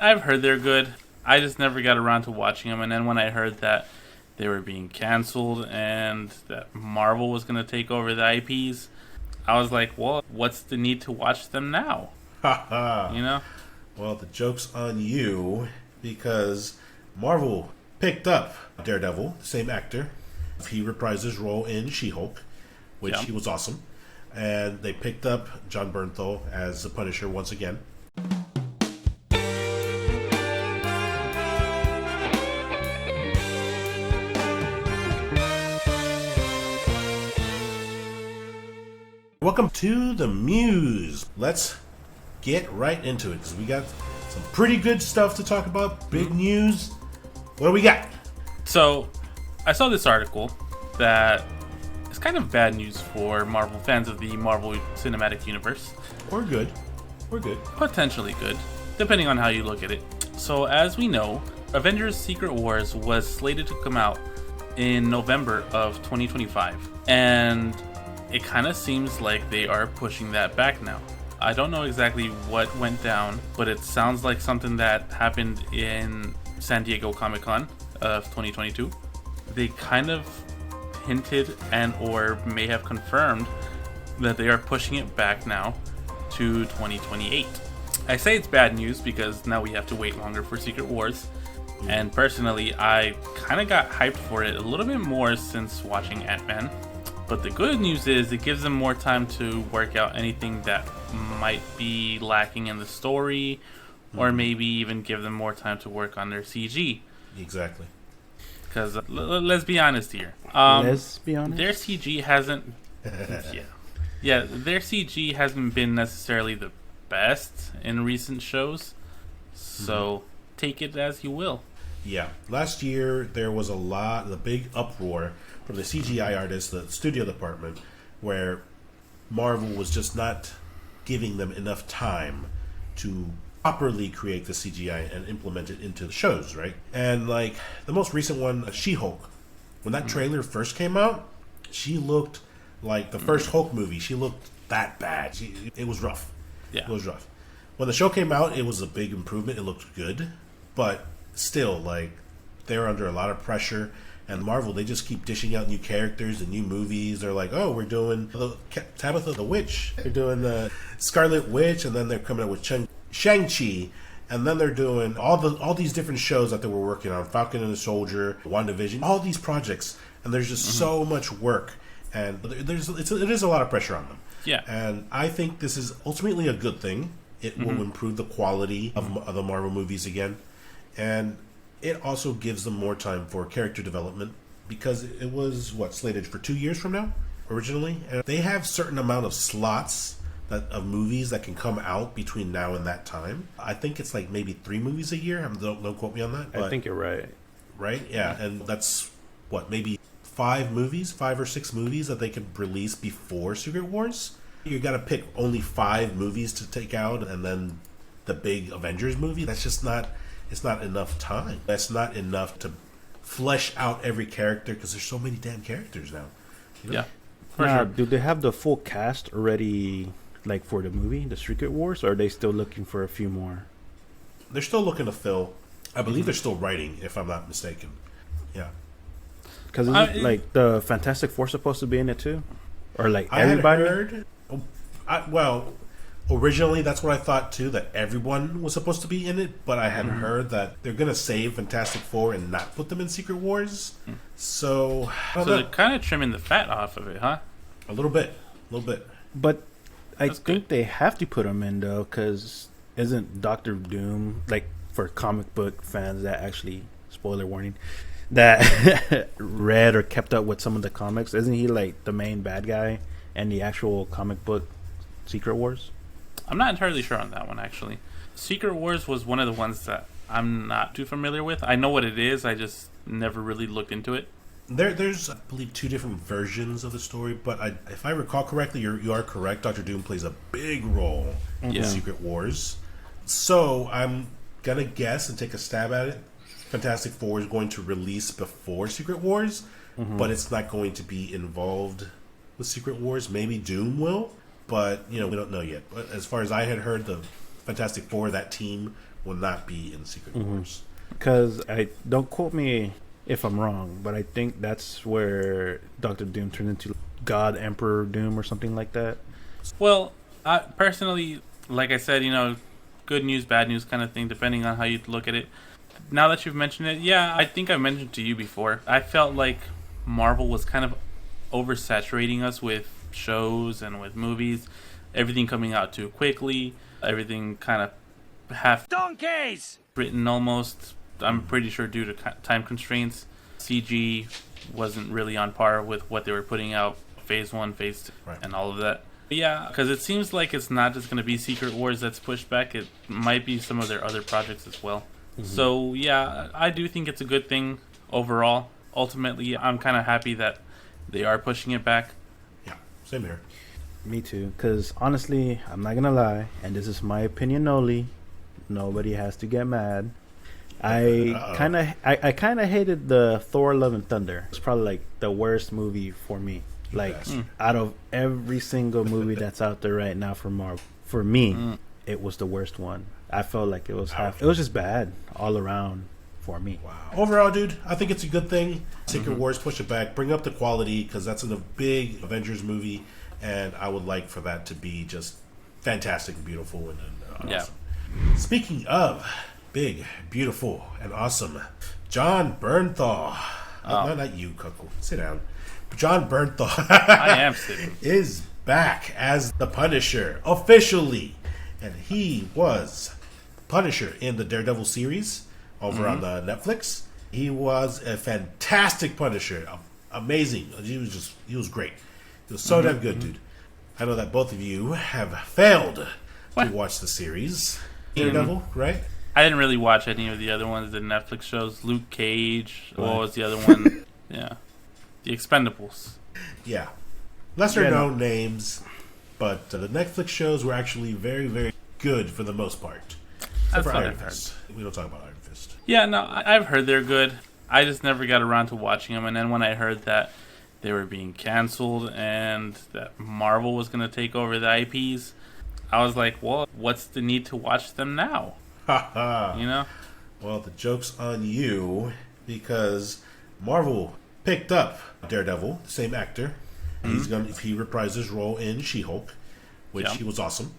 I've heard they're good. I just never got around to watching them. And then when I heard that they were being canceled and that Marvel was going to take over the IPs, I was like, well, what's the need to watch them now? Haha. You know? Well, the joke's on you because Marvel picked up Daredevil, the same actor. He reprised his role in She-Hulk, which Yeah. he was awesome. And they picked up Jon Bernthal as the Punisher once again. Welcome to the Mews. Let's get right into it because we got some pretty good stuff to talk about. Big news. What do we got? So, I saw this article that is kind of bad news for Marvel fans of the Marvel Cinematic Universe. We're good. We're good. Potentially good, depending on how you look at it. So, as we know, Avengers Secret Wars was slated to come out in November of 2025. And it kind of seems like they are pushing that back now. I don't know exactly what went down, but it sounds like something that happened in San Diego Comic-Con of 2022. They kind of hinted and or may have confirmed that they are pushing it back now to 2028. I say it's bad news because now we have to wait longer for Secret Wars. And personally, I kind of got hyped for it a little bit more since watching Ant-Man. But the good news is it gives them more time to work out anything that might be lacking in the story, or maybe even give them more time to work on their CG. Exactly. Because let's be honest here. Let's be honest. Their CG hasn't. Yeah, their CG hasn't been necessarily the best in recent shows. So take it as you will. Yeah. Last year, there was the big uproar from the CGI artists, the studio department, where Marvel was just not giving them enough time to properly create the CGI and implement it into the shows, right? And like the most recent one, She-Hulk, when that trailer first came out, she looked like the first Hulk movie. She looked that bad. It was rough. Yeah. It was rough. When the show came out, it was a big improvement. It looked good, but still, like, they're under a lot of pressure. And Marvel, they just keep dishing out new characters and new movies. They're like, oh, we're doing the Tabitha the Witch. They're doing the Scarlet Witch, and then they're coming out with Shang-Chi. And then they're doing all these different shows that they were working on. Falcon and the Soldier, WandaVision, all these projects. And there's just so much work. And it is a lot of pressure on them. Yeah. And I think this is ultimately a good thing. It will improve the quality of the Marvel movies again. And it also gives them more time for character development because it was, slated for 2 years from now, originally? And they have certain amount of slots of movies that can come out between now and that time. I think it's like maybe 3 movies a year. Don't quote me on that. I think you're right. Right? Yeah, and that's, maybe 5 or 6 movies that they could release before Secret Wars? You got to pick only 5 movies to take out and then the big Avengers movie? That's just not... It's not enough time. That's not enough to flesh out every character because there's so many damn characters now. You know? Yeah. For Now, sure. do they have the full cast already, like for the movie, the Secret Wars, or are they still looking for a few more? They're still looking to fill. I believe they're still writing, if I'm not mistaken. Yeah. Because like the Fantastic Four supposed to be in it too, or like I everybody? had heard. Originally, that's what I thought too, that everyone was supposed to be in it, but I had heard that they're going to save Fantastic Four and not put them in Secret Wars. So, So they're kind of trimming the fat off of it, huh? a little bit. But I That's think they have to put them in though, because isn't Doctor Doom, like for comic book fans that actually, spoiler warning, that read or kept up with some of the comics, isn't he like the main bad guy in the actual comic book Secret Wars? I'm not entirely sure on that one, actually. Secret Wars was one of the ones that I'm not too familiar with. I know what it is, I just never really looked into it. There's, I believe, 2 different versions of the story, but if I recall correctly, you are correct. Dr. Doom plays a big role in Secret Wars. So I'm going to guess and take a stab at it. Fantastic Four is going to release before Secret Wars, but it's not going to be involved with Secret Wars. Maybe Doom will, but we don't know yet. But as far as I had heard, the Fantastic Four, that team, will not be in Secret Wars. Because I don't quote me if I'm wrong, but I think that's where Doctor Doom turned into God Emperor Doom or something like that. Well, I personally, like I said, good news, bad news kind of thing, depending on how you look at it. Now that you've mentioned it, yeah, I think I mentioned to you before, I felt like Marvel was kind of oversaturating us with shows and with movies, everything coming out too quickly, everything kind of half donkeys written almost. I'm pretty sure due to time constraints, CG wasn't really on par with what they were putting out, Phase 1, Phase 2, Right. and all of that. But yeah, because it seems like it's not just going to be Secret Wars that's pushed back, it might be some of their other projects as well. So yeah, I do think it's a good thing overall. Ultimately, I'm kind of happy that they are pushing it back. Yeah, same here. Me too. Because honestly, I'm not going to lie, and this is my opinion only. Nobody has to get mad. I kind of hated the Thor: Love and Thunder. It's probably like the worst movie for me. Like out of every single movie that's out there right now for Marvel, for me, it was the worst one. I felt like it was it was just bad all around for me. Wow. Overall, dude, I think it's a good thing. Secret Wars, push it back, bring up the quality, because that's a big Avengers movie, and I would like for that to be just fantastic and beautiful and awesome. Speaking of big, beautiful, and awesome, Jon Bernthal. Not you, Cuckoo. Sit down. Jon Bernthal I am sitting. is back as the Punisher officially, and he was Punisher in the Daredevil series over on the Netflix. He was a fantastic Punisher, amazing. He was great. He was so damn good, dude. I know that both of you have failed to watch the series Daredevil, right? I didn't really watch any of the other ones, the Netflix shows. Luke Cage. What was the other one? Yeah. The Expendables. Yeah. Lesser known names, but the Netflix shows were actually very, very good for the most part. That's for what Iron I've heard. Fist. We don't talk about Iron Fist. Yeah, no, I've heard they're good. I just never got around to watching them. And then when I heard that they were being canceled and that Marvel was going to take over the IPs, I was like, well, what's the need to watch them now? You know? Well, the joke's on you because Marvel picked up Daredevil, the same actor. He reprised his role in She-Hulk, which he was awesome.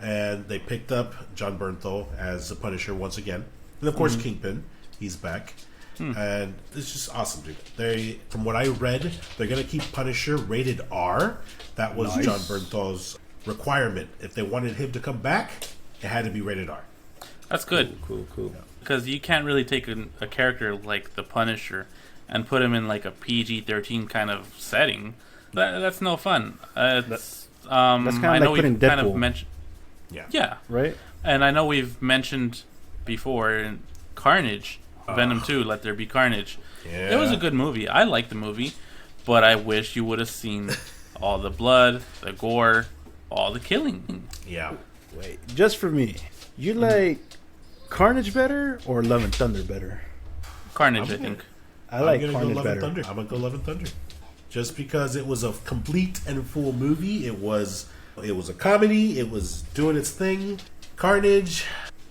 And they picked up Jon Bernthal as the Punisher once again. And of course Kingpin, he's back. And it's just awesome, dude. From what I read, they're going to keep Punisher rated R. That was Jon Bernthal's requirement. If they wanted him to come back, it had to be rated R. That's good. Cool. Because you can't really take a character like the Punisher and put him in like a PG-13 kind of setting. That's no fun. That's kind of I know like putting we've kind of Deadpool. mentioned. Yeah. Right? And I know we've mentioned before in Carnage, Venom 2, Let There Be Carnage. Yeah. It was a good movie. I liked the movie, but I wish you would have seen all the blood, the gore, all the killing. Yeah. Wait, just for me, you like Carnage better or Love and Thunder better? Carnage, I think. I like I'm gonna Carnage go Love better. and Thunder. I'm gonna go Love and Thunder, just because it was a complete and full movie. It was a comedy. It was doing its thing. Carnage,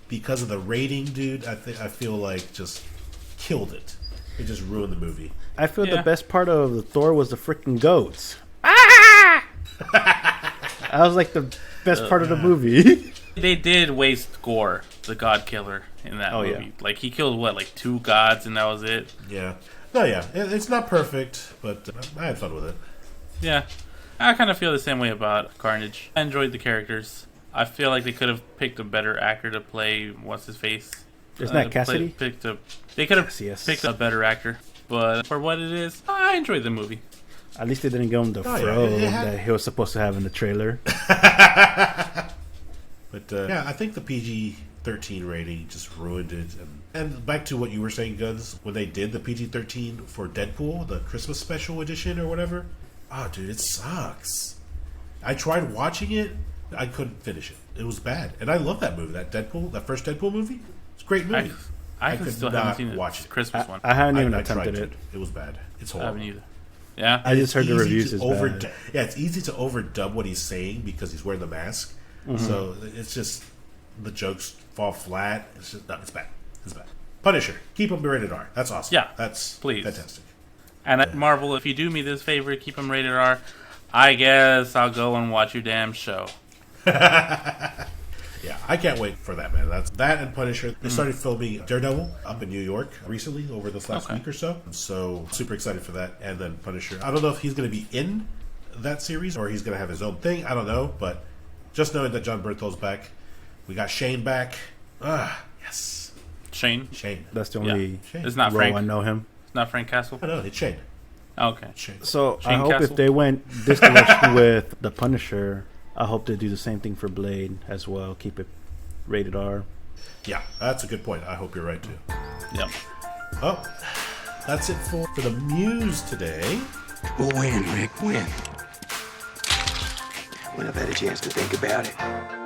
because of the rating, dude, I feel like just killed it. It just ruined the movie. I feel the best part of the Thor was the freaking goats. That was like the best part of the movie. They did waste Gore, the God Killer, in that movie. yeah. Like, he killed, like 2 gods, and that was it? Yeah. No, yeah. It's not perfect, but I had fun with it. Yeah. I kind of feel the same way about Carnage. I enjoyed the characters. I feel like they could have picked a better actor to play what's-his-face. Isn't that Cassidy? They could have Yes. picked a better actor. But for what it is, I enjoyed the movie. At least they didn't give him the yeah, fro it had- that he was supposed to have in the trailer. But yeah, I think the PG-13 rating just ruined it. And back to what you were saying, gUNzz, when they did the PG-13 for Deadpool, the Christmas special edition or whatever, oh, dude, it sucks. I tried watching it, I couldn't finish it. It was bad, and I love that movie. That first Deadpool movie. It's a great movie. I could still not haven't seen it. watch it. Christmas one. I haven't even I attempted tried it. to. It was bad. It's I horrible. haven't either. Yeah. I just heard the Easy reviews to is bad. Yeah, it's easy to overdub what he's saying because he's wearing the mask. So it's just the jokes fall flat. It's just, no, it's bad. It's bad. Punisher, keep him rated R. That's awesome. Yeah, that's please. fantastic. And at Marvel, if you do me this favor, keep them rated R. I guess I'll go and watch your damn show. Yeah, I can't wait for that, man. That's that and Punisher. They started filming Daredevil up in New York recently over this last week or so. So super excited for that. And then Punisher. I don't know if he's going to be in that series or he's going to have his own thing. I don't know, but just knowing that Jon Bernthal's back, we got Shane back. Yes, Shane. That's the only It's not role Frank. I know him. It's not Frank Castle. I know it's Shane. Okay. Shane. So Shane I hope Castle? if they went this direction with the Punisher, I hope they do the same thing for Blade as well. Keep it rated R. Yeah, that's a good point. I hope you're right too. Yep. Oh, that's it for the Mews today. Win, Rick, win. When I've had a chance to think about it.